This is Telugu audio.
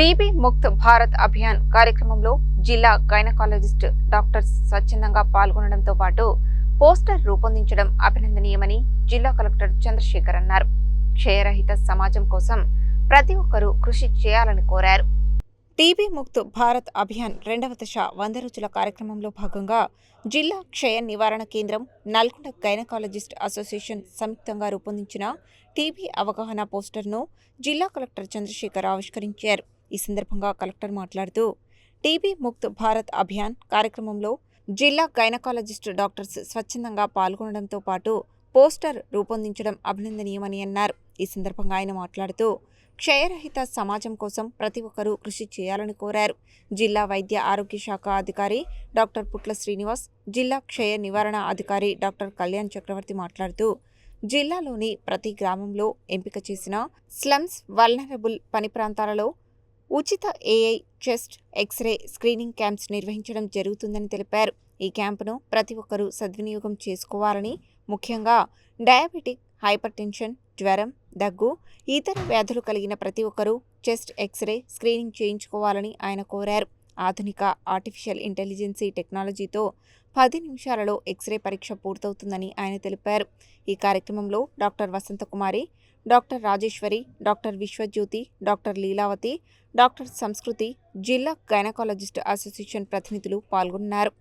టీబీ ముక్త్ భారత్ అభియాన్ కార్యక్రమంలో జిల్లా గైనకాలజిస్ట్ డాక్టర్స్ స్వచ్ఛందంగా పాల్గొనడంతో పాటు పోస్టర్ రూపొందించడం అభినందనీయమని జిల్లా కలెక్టర్ చంద్రశేఖర్ అన్నారు. క్షయరహిత సమాజం కోసం ప్రతి ఒక్కరూ కృషి చేయాలని కోరారు. టీబీ ముక్త్ భారత్ అభియాన్ 2వ దశ 100 రోజుల కార్యక్రమంలో భాగంగా జిల్లా క్షయ నివారణ కేంద్రం, నల్గొండ గైనకాలజిస్ట్ అసోసియేషన్ సంయుక్తంగా రూపొందించిన టీబీ అవగాహన పోస్టర్ను జిల్లా కలెక్టర్ చంద్రశేఖర్ ఆవిష్కరించారు. ఈ సందర్భంగా కలెక్టర్ మాట్లాడుతూ టీబీ ముక్త్ భారత్ అభియాన్ కార్యక్రమంలో జిల్లా గైనకాలజిస్ట్ డాక్టర్స్ స్వచ్ఛందంగా పాల్గొనడంతో పాటు పోస్టర్ రూపొందించడం అభినందనీయమని అన్నారు. ఈ సందర్భంగా ఆయన మాట్లాడుతూ క్షయరహిత సమాజం కోసం ప్రతి ఒక్కరూ కృషి చేయాలని కోరారు. జిల్లా వైద్య ఆరోగ్య శాఖ అధికారి డాక్టర్ పుట్ల శ్రీనివాస్, జిల్లా క్షయ నివారణ అధికారి డాక్టర్ కళ్యాణ్ చక్రవర్తి మాట్లాడుతూ జిల్లాలోని ప్రతి గ్రామంలో ఎంపిక చేసిన స్లమ్స్, వల్నరబుల్ పని ప్రాంతాలలో ఉచిత AI chest X ray screening camps నిర్వహించడం జరుగుతుందని తెలిపారు. ఈ క్యాంపును ప్రతి ఒక్కరూ సద్వినియోగం చేసుకోవాలని, ముఖ్యంగా డయాబెటిక్, హైపర్ టెన్షన్, జ్వరం, దగ్గు, ఇతర వ్యాధులు కలిగిన ప్రతి ఒక్కరూ చెస్ట్ ఎక్స్రే స్క్రీనింగ్ చేయించుకోవాలని ఆయన కోరారు. ఆధునిక ఆర్టిఫిషియల్ ఇంటెలిజెన్సీ టెక్నాలజీతో 10 నిమిషాలలో ఎక్స్రే పరీక్ష పూర్తవుతుందని ఆయన తెలిపారు. ఈ కార్యక్రమంలో doctor Vasanthakumari, doctor Rajeshwari, doctor Vishwajyothi, doctor Leelavathi, doctor Sanskriti, జిల్లా గైనకాలజిస్ట్ అసోసియేషన్ ప్రతినిధులు పాల్గొన్నారు.